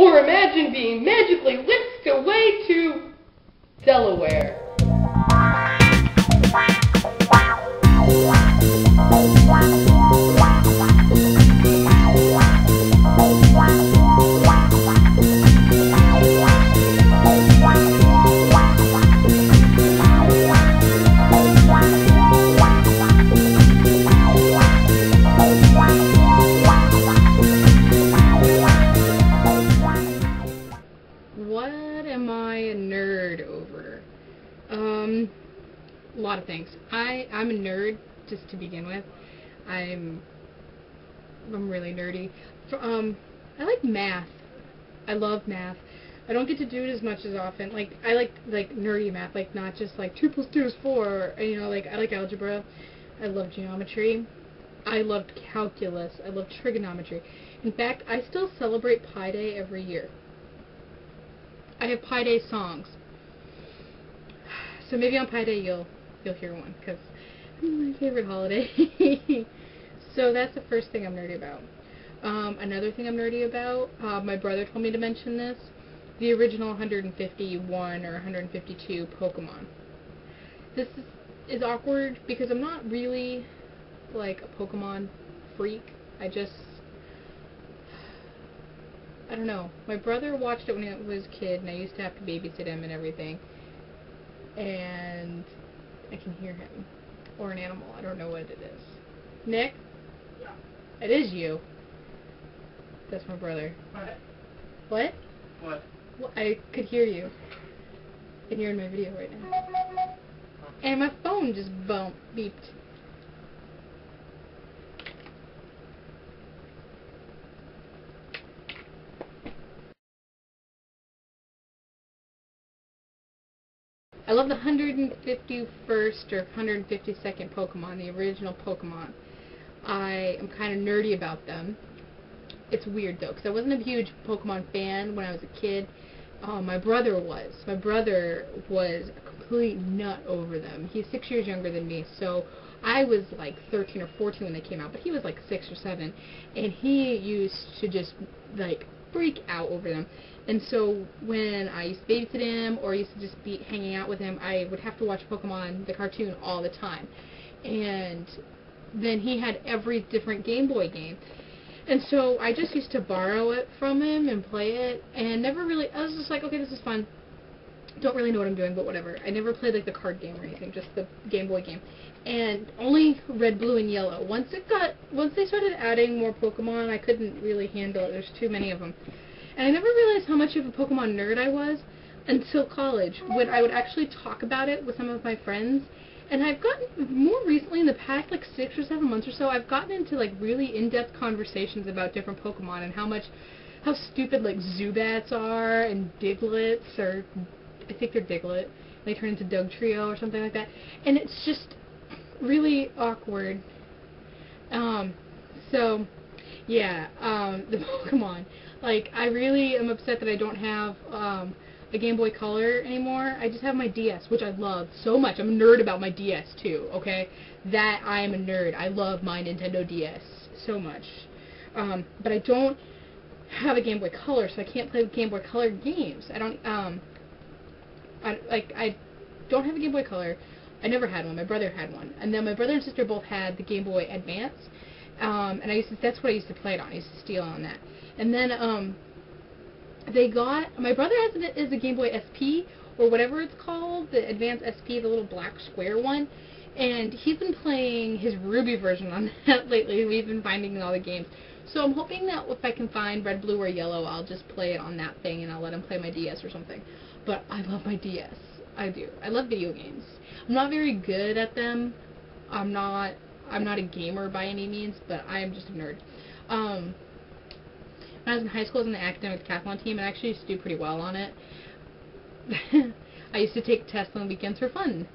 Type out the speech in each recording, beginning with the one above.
Or imagine being magically whisked away to Delaware. What am I a nerd over? A lot of things. I'm a nerd, just to begin with. I'm really nerdy. I like math. I love math. I don't get to do it as much as often. Like, I like nerdy math, like not just like 2 + 2 is 4, or, you know, like I like algebra. I love geometry. I love calculus. I love trigonometry. In fact, I still celebrate Pi Day every year. I have Pi Day songs. So maybe on Pi Day you'll hear one, because it's my favorite holiday. So that's the first thing I'm nerdy about. Another thing I'm nerdy about, my brother told me to mention this, the original 151 or 152 Pokemon. This is awkward because I'm not really like a Pokemon freak. I don't know. My brother watched it when he was a kid, and I used to have to babysit him and everything. And I can hear him. Or an animal. I don't know what it is. Nick? Yeah. It is you. That's my brother. What? What? What? Well, I could hear you. And you're in my video right now. And my phone just beeped. I love the 151st or 152nd Pokemon, the original Pokemon. I am kind of nerdy about them. It's weird though, because I wasn't a huge Pokemon fan when I was a kid. My brother was. My brother was a complete nut over them. He's 6 years younger than me, so I was like 13 or 14 when they came out, but he was like 6 or 7, and he used to just like freak out over them. And so when I used to babysit him or used to just be hanging out with him, I would have to watch Pokemon, the cartoon, all the time. And then he had every different Game Boy game. And so I just used to borrow it from him and play it, and never really, I was just like, okay, this is fun. Don't really know what I'm doing, but whatever. I never played like the card game or anything, just the Game Boy game. And only Red, Blue, and Yellow. Once they started adding more Pokemon, I couldn't really handle it. There's too many of them. And I never realized how much of a Pokemon nerd I was until college, when I would actually talk about it with some of my friends. And I've gotten, more recently, in the past like 6 or 7 months or so, I've gotten into like really in-depth conversations about different Pokemon and how stupid like Zubats are and Diglets, or I think they're Diglett. They turn into Dugtrio or something like that. And it's just really awkward. So yeah, the Pokemon. Like, I really am upset that I don't have a Game Boy Color anymore. I just have my DS, which I love so much. I'm a nerd about my DS too, okay? That I am a nerd. I love my Nintendo DS so much. But I don't have a Game Boy Color, so I can't play Game Boy Color games. I don't have a Game Boy Color. I never had one. My brother had one. And then my brother and sister both had the Game Boy Advance. And that's what I used to play it on. I used to steal on that. And then, my brother has it as a Game Boy SP, or whatever it's called, the Advance SP, the little black square one, and he's been playing his Ruby version on that lately. We've been finding all the games. So I'm hoping that if I can find Red, Blue, or Yellow, I'll just play it on that thing, and I'll let him play my DS or something. But I love my DS. I do. I love video games. I'm not very good at them. I'm not a gamer by any means, but I am just a nerd. When I was in high school, I was in the academic decathlon team, and I actually used to do pretty well on it. I used to take tests on the weekends for fun.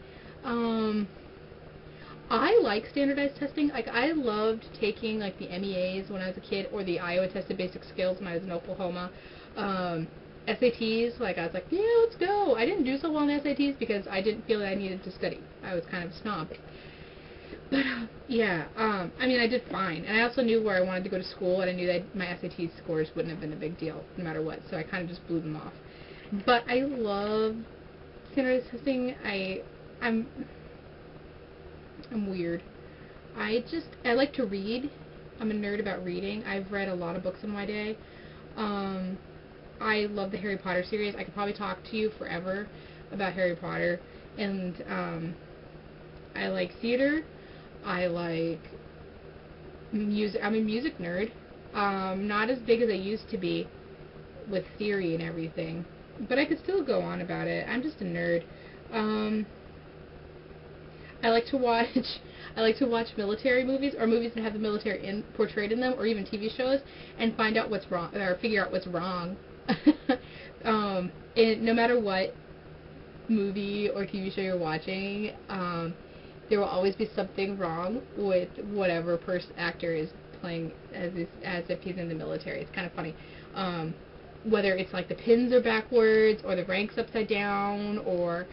I like standardized testing. Like, I loved taking like the MEAs when I was a kid, or the Iowa Tested Basic Skills when I was in Oklahoma. SATs, like, I was like, yeah, let's go. I didn't do so well in SATs because I didn't feel that I needed to study. I was kind of a snob. But, yeah, I mean, I did fine. And I also knew where I wanted to go to school, and I knew that my SAT scores wouldn't have been a big deal, no matter what, so I kind of just blew them off. But I love standardized testing. I'm weird. I like to read. I'm a nerd about reading. I've read a lot of books in my day. I love the Harry Potter series. I could probably talk to you forever about Harry Potter. And, I like theater. I like music. I'm a music nerd. Not as big as I used to be with theory and everything, but I could still go on about it. I'm just a nerd. I like to watch military movies, or movies that have the military portrayed in them, or even TV shows, and find out what's wrong, or figure out what's wrong. And no matter what movie or TV show you're watching, there will always be something wrong with whatever actor is playing as if he's in the military. It's kind of funny. Whether it's like the pins are backwards, or the ranks upside down, or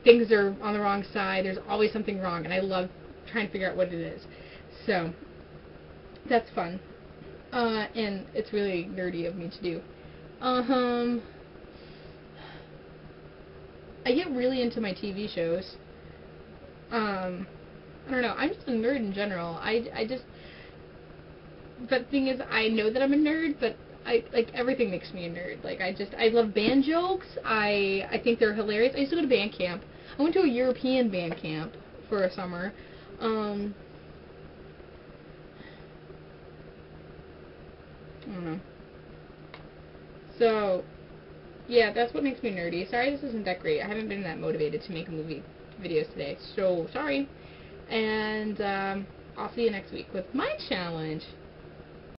things are on the wrong side, there's always something wrong, and I love trying to figure out what it is. So, that's fun. And it's really nerdy of me to do. I get really into my TV shows. I don't know, I'm just a nerd in general. But the thing is, I know that I'm a nerd, but like, everything makes me a nerd. Like, I love band jokes. I think they're hilarious. I used to go to band camp. I went to a European band camp for a summer. I don't know. So, yeah, that's what makes me nerdy. Sorry this isn't that great. I haven't been that motivated to make movie videos today, so sorry. And I'll see you next week with my challenge.